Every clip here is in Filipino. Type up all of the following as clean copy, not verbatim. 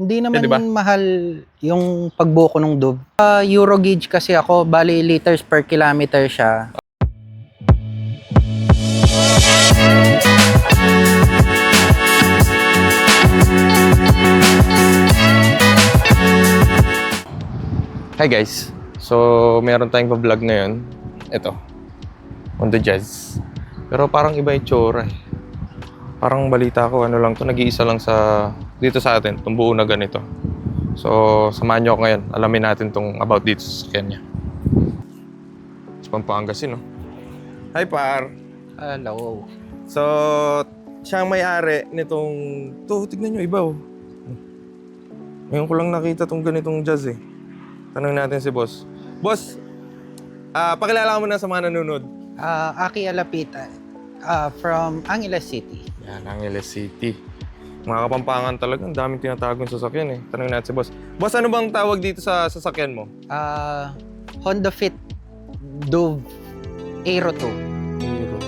Hindi Eh, naman di ba? mahal yung pagbuo ko ng Dove. Euro gauge kasi ako, bali liters per kilometer siya. Hi guys. So, meron tayong pa-vlog ngayon. Ito. On the Jazz. Pero parang iba yung tsura eh. Parang balita ko, ano lang to, nag-iisa lang dito sa atin, itong buo na ganito. So, samahan nyo ako ngayon. Alamin natin tong about dito sa Kenya. Sa Pampanga no? Hi par! Hello. So, siya ang may-ari nitong... tignan nyo, iba oh. Ngayon ko lang nakita tong ganitong Jazz eh. Tanong natin si boss. Boss, pakilala ka muna sa mga nanonood. Aki Alapita, from Angeles City. Yan, Angeles City. Mga Kapampangan talaga, ang daming tinatagong sasakyan eh. Tanong natin si boss. Boss, ano bang tawag dito sa sasakyan mo? Honda Fit Dove Aero 2. Hero.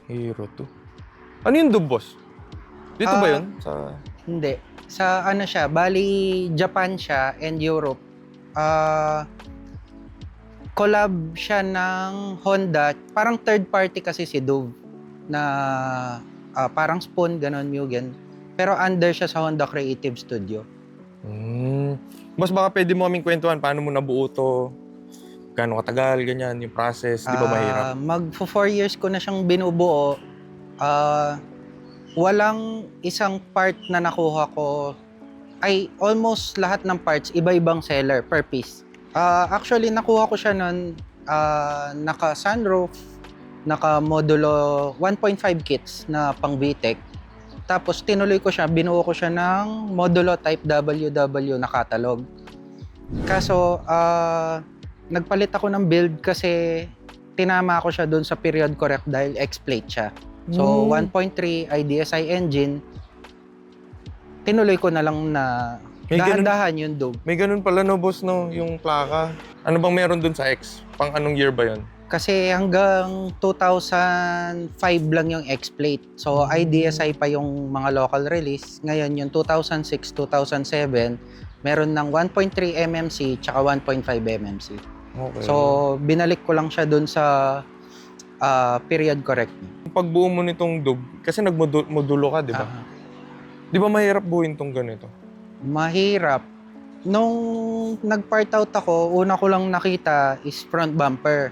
Hero 2. Ano yung Dub, boss? Dito ba yun? Hindi. Sa ano siya, bali Japan siya and Europe. Collab siya ng Honda. Parang third party kasi si Dove na parang Spoon, ganon, Mugen. Pero under siya sa Honda Creative Studio. Boss, baka pwede mo kaming kwentuhan paano mo nabuo to? Gaano katagal, ganyan, yung process, di ba mahirap? Mag-4 years ko na siyang binubuo. Walang isang part na nakuha ko. Ay, almost lahat ng parts, iba-ibang seller per piece. Actually, nakuha ko siya nun, naka-sunroof, naka-modulo 1.5 kits na pang VTEC. Tapos tinuloy ko siya, binuo ko siya ng modulo type WW na catalog. Kaso, nagpalit ako ng build kasi tinama ko siya doon sa period correct dahil X-plate siya. So, 1.3 IDSI engine, tinuloy ko na lang na dahan-dahan yung Dove. May ganun pala no, boss, no, yung plaka. Ano bang meron dun sa X? Pang anong year ba yun? Kasi hanggang 2005 lang yung X-plate. So, IDSI pa yung mga local release. Ngayon, yung 2006, 2007, meron ng 1.3 MMC tsaka 1.5 MMC. Okay. So, binalik ko lang siya dun sa period correct. Yung pagbuo mo nitong Dub, kasi nagmodulo ka, di ba? Di ba mahirap buuin tong ganito? Mahirap. Nung nag-part out ako, una ko lang nakita is front bumper.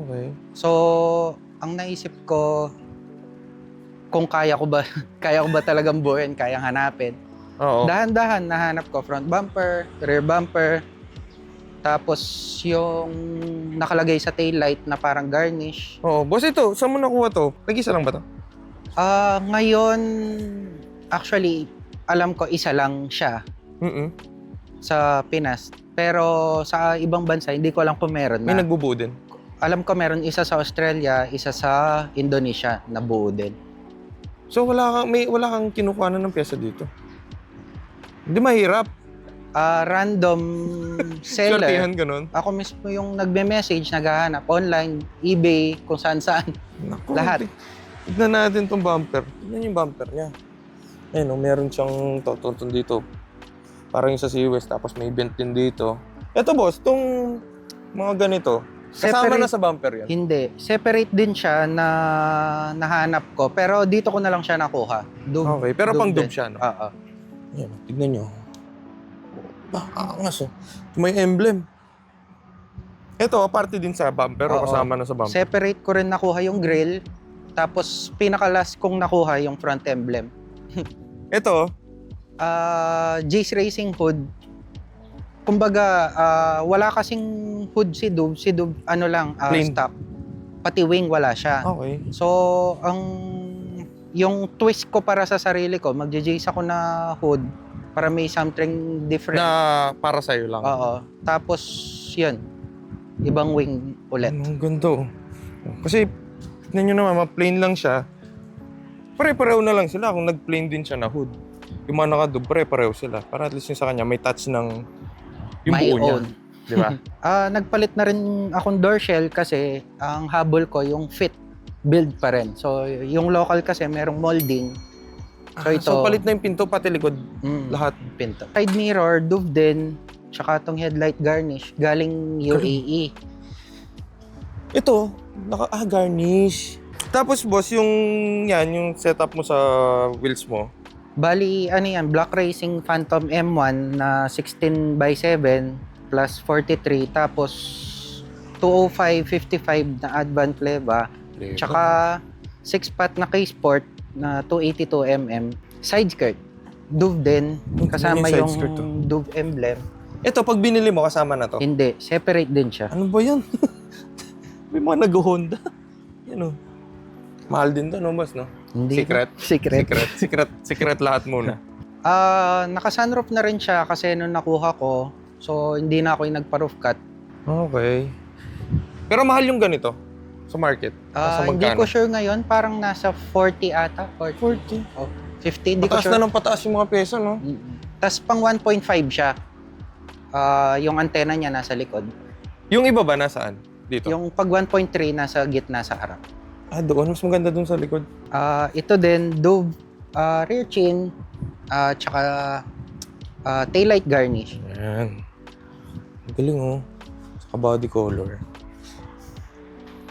Okay. So, ang naisip ko, kung kaya ko ba, kaya ko ba talagang buuin, kayang hanapin. Oo. Dahan-dahan nahanap ko front bumper, rear bumper, tapos yung nakalagay sa taillight na parang garnish. Oo. Boss, ito, saan mo nakuha to? Nag-isa lang ba to? Ngayon, actually, alam ko isa lang siya sa Pinas. Pero sa ibang bansa, hindi ko alam kung meron May na. nagbubuo din. Alam ko meron isa sa Australia, isa sa Indonesia na buo din. So wala kang kinukuha ng pyesa dito. Hindi mahirap. Random seller. Swertihan ganun. Ako mismo yung nagme-message, naghahanap online, eBay, kung saan-saan. Naku, Lahat. Tignan natin tong bumper. Tignan yung bumper niya. Ayun, oh, meron siyang tototon dito. Parang yung sa West, tapos may vent din dito. Eto boss, tong mga ganito, kasama na sa bumper yan? Hindi. Separate din siya na nahanap ko. Pero dito ko na lang siya nakuha. Dub, Okay, pero pang dub din. siya, no? Oo. Ayan, tignan nyo. Angas oh. May emblem. Ito, aparte din sa bumper o Oo. kasama na sa bumper? Separate ko rin nakuha yung grill. Tapos pinaka-last kong nakuha yung front emblem. Ito, Jace Racing hood. Kumbaga, wala kasing hood si Dove. Si Dove, ano lang, Plain. stock. Pati wing wala siya. okay. So, yung twist ko para sa sarili ko, magja-Jace ako na hood para may something different. Na para sa'yo lang. Oo. Tapos, yun. Ibang wing ulit. Ang ganda oh. Kasi, tignan nyo naman, ma-plain lang siya. Pare-pareho na lang sila kung nag-plain din siya na hood. Yung mga nakadub, pare-pareho sila. Para at least yung sa kanya, may touch ng yung My buo niya. own. Di ba? Nagpalit na rin akong door shell kasi ang habol ko yung fit build pa rin. So, yung local kasi merong molding. So, ito, So, palit na yung pinto, pati likod. Lahat. pinto. Side mirror, Dove din. Tsaka itong headlight garnish, galing UAE. Ito, garnish. Tapos boss, yung setup mo sa wheels mo. Bali, ano yan, Black Racing Phantom M1 na 16x7 plus 43. Tapos, 205/55 na Advant Leva. Tsaka, 6-pot na K-Sport na 282mm. Side skirt. Dove din. Kasama Side yung skirt to. Dove emblem. Ito, pag binili mo, kasama na to. Hindi, separate din siya. Ano ba yan? May mga nag-Honda. Yan o. Mahal din to, no, boss, no? Hindi. Secret? Secret lahat muna. Naka-sunroof na rin siya kasi nung nakuha ko. So, hindi na ako yung nagpa-roof cut. Okay. Pero mahal yung ganito sa market. Sa Hindi magkano? ko sure ngayon. Parang nasa 40 ata. 40. Oh, 50, hindi ko Pataas sure. na ng pataas yung mga peso, no? Tapos pang 1.5 siya. Yung antena niya nasa likod. Yung iba ba nasaan? Dito? Yung pag 1.3 nasa gitna sa harap. Doon. Mas maganda doon sa likod. Ito din, Dove rear chin, tsaka taillight garnish. Ayan. Ang galing, oh. Saka body color.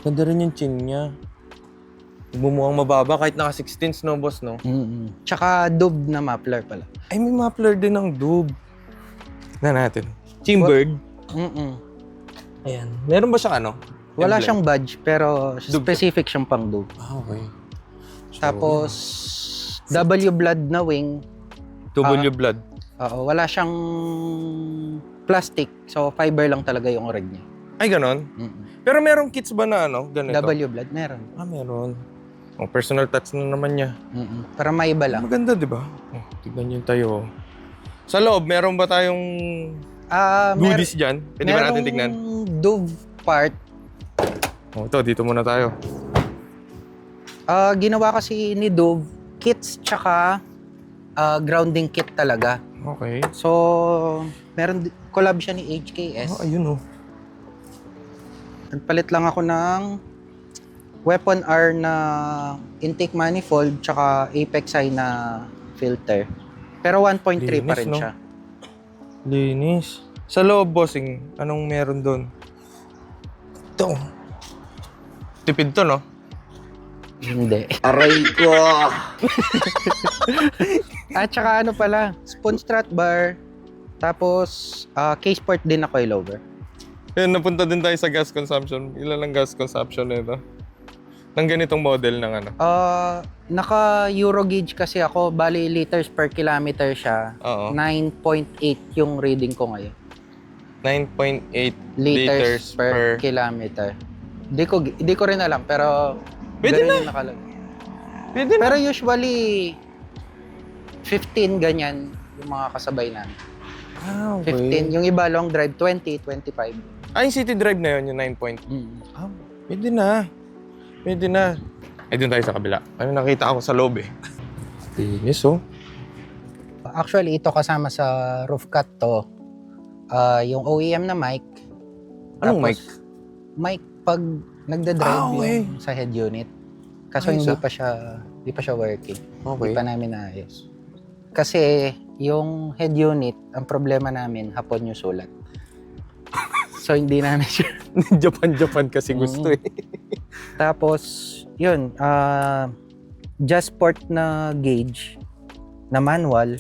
Ganda rin yung chin niya. Bumuhang mababa kahit naka 16s, no, boss, no? Tsaka Dove na muffler pala. Ay, may muffler din ng Dube. Na natin. Chimbird. Ayan. Meron ba siya ano? Wala Emblem? siyang badge, pero Dove. specific siyang pang Dove. Okay. So, Tapos, W blood na wing. W blood. Oo, wala siyang plastic. So, fiber lang talaga yung rig niya. Ay, ganon? Pero merong kits ba na ano? Ganito? W blood, meron. Meron. Oh, personal touch na naman niya. Para may iba lang. Maganda, di ba? Oh, tignan niyo tayo. Sa loob, meron ba tayong goodies dyan? Pwede ba natin tignan? Dove part. Oh, ito, dito muna tayo. Ginawa kasi ni Dove, kits tsaka grounding kit talaga. Okay. So, collab siya ni HKS. Ayun oh. Nagpalit lang ako ng Weapon R na intake manifold tsaka Apex I na filter. Pero 1.3 pa rin Linis, no? siya. Linis. Sa loob, bossing, anong meron doon? Ito. Tipid to, no? Hindi. Aray ko! At saka ano pala, spoon strut bar. Tapos, K-Sport din na coilover. Yan, napunta din tayo sa gas consumption. Ilan ang gas consumption nito? Ng ganitong model ng ano? Naka Euro gauge kasi ako, bali liters per kilometer siya. Oo. 9.8 yung reading ko ngayon. 9.8 Liters per kilometer. Di ko rin alam, pero Pwede ganun na. yung nakalagay. Pwede na. Pero usually, 15 ganyan yung mga kasabay namin. Okay. 15. Yung iba long drive, 20, 25. Yung city drive na yun, yung 9 point. Pwede na. Pwede na. Ay, dun tayo sa kabila. Ano nakita ako sa loob eh. Linis oh. Actually, ito kasama sa roof cut to. Yung OEM na mic. Anong mic? Mic pag nagda-drive Okay. yung sa head unit. Kaso Ayos, hindi pa siya working. Okay. Hindi pa namin naayos. Kasi yung head unit, ang problema namin, hapon yung sulat. So hindi namin siya. Japan kasi gusto eh. Tapos, yun, just port na gauge na manual.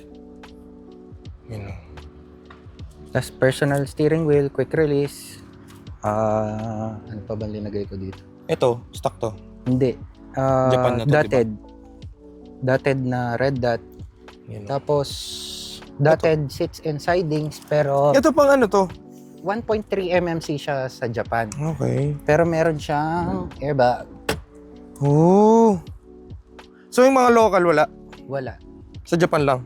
Yun oh. Tapos personal steering wheel, quick release. Ano pa ba linagay ko dito? Ito, stock to. Hindi. Japan na to, dotted. Dotted na red dot. Yan. Tapos, dotted seats and sidings, pero Ito pang ano to? 1.3 mmc siya sa Japan. Okay. Pero meron siyang airbag. Oh. So yung mga local wala? Wala. Sa Japan lang?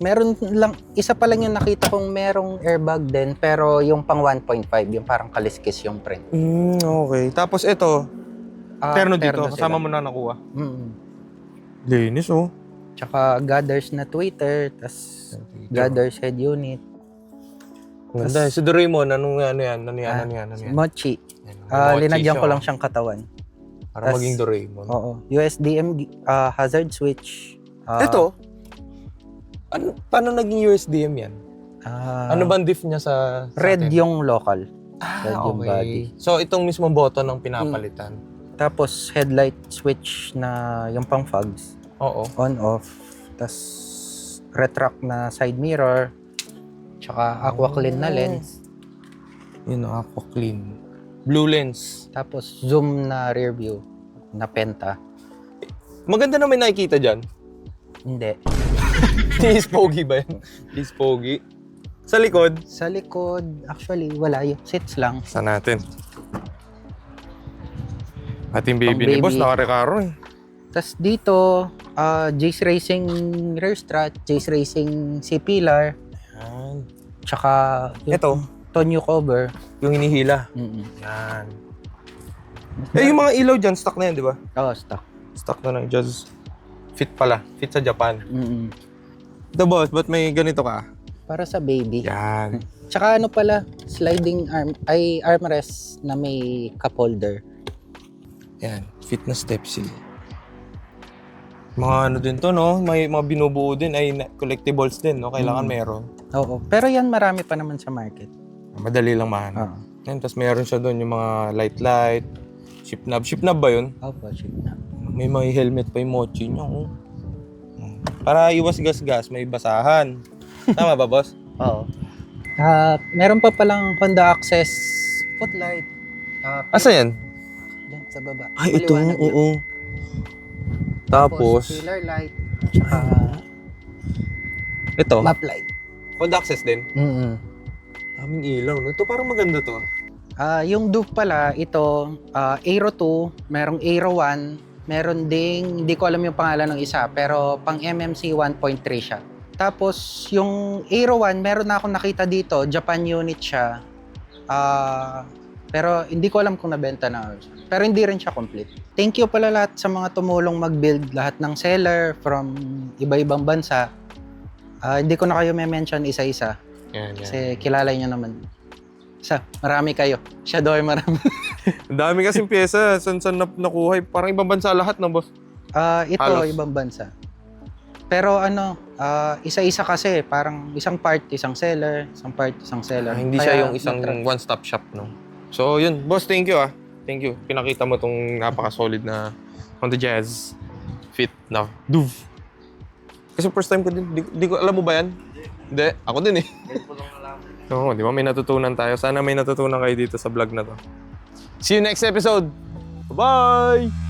Meron lang, isa pa lang yung nakita kong merong airbag din, pero yung pang 1.5, yung parang kaliskis yung print. Okay. Tapos ito, terno dito, terno kasama sila. mo na nakuha. Mm. Linis oh. Tsaka Gathers na tweeter, tas Gathers head unit, Ganda. Si Doraemon, ano yan? Ano yan? Mochi. Mochi Linagyan ko siya, lang siyang katawan. para tas- maging Doraemon. Oo. USDM hazard switch. Ito? Paano naging USDM yan? Ano ba ang diff niya sa Red atin? yung local. Red yung body. So itong mismong button ang pinapalitan. Tapos headlight switch na yung pang fogs. Oo. On off. Tas retract na side mirror. Tsaka aqua clean na lens. Yun ang aqua clean. Blue lens. Tapos zoom na rear view na penta. Maganda na may nakikita dyan. Hindi. Is pogi ba yan? Is pogi. Sa likod. Sa likod, actually, wala yung seats lang. Sa natin. Ating baby Pang ni boss, baby. nakarekaro eh. Tapos dito, Jace Racing rear strut, Jace Racing C-pillar, Yan. tsaka yung Ito, Tonyo cover. yung hinihila. Mm-mm. Yan. Eh, yung mga ilaw dyan, stock na yan, di ba? Oh, stock. Stock na ng Jazz. Fit pala. Fit sa Japan. Mm-mm. Ito boss, ba't may ganito ka? Para sa baby. Yan. Tsaka ano pala, sliding armrest na may cup holder. Yan. Fit na step seal. Mga ano din to, no? May mga binubuo din, ay collectibles din, no? Kailangan meron. Oo. Pero yan marami pa naman sa market. Madali lang mahanap. Oo. Yan, tapos meron siya doon yung mga light. Ship knob. Ship knob ba yun? Opo, ship na. May mga helmet pa yung mochi niya, oh. Para iwas gas-gas, may basahan. Tama ba, boss? Oo. Meron pa palang Honda Access footlight. Asa yan? Diyan sa baba. Ay, ito. Maliwanag yun. Oo. Tapos, pillar light. Tsaka ito. map light. Honda Access din. Daming ilaw, no? Ito parang maganda to. Yung Duke pala, ito, Aero 2, merong Aero 1, meron ding, hindi ko alam yung pangalan ng isa, pero pang MMC 1.3 siya. Tapos, yung Aero 1, meron na akong nakita dito, Japan unit siya. Pero hindi ko alam kung nabenta na. Pero hindi rin siya complete. Thank you pala lahat sa mga tumulong mag-build, lahat ng seller from iba-ibang bansa. Hindi ko na kayo may-mention isa-isa. Yan. Kasi kilala niyo naman. Marami kayo. Siya daw ay marami. Ang dami kasing pyesa. Saan nakuha? Parang ibang bansa lahat, no, boss? Ito, Halos. ibang bansa. Pero isa-isa kasi. Parang isang part, isang seller. Isang part, isang seller. Hindi siya yung isang one-stop shop, no? So, yun. Boss, thank you, ah. Thank you. Pinakita mo tong napaka-solid na Honda Jazz fit na Duve. Kasi first time ko din. Di ko, alam mo ba yan? Hindi. Ako din, eh. Oo, di ba? May natutunan tayo. Sana may natutunan kayo dito sa vlog na to. See you next episode. Bye-bye!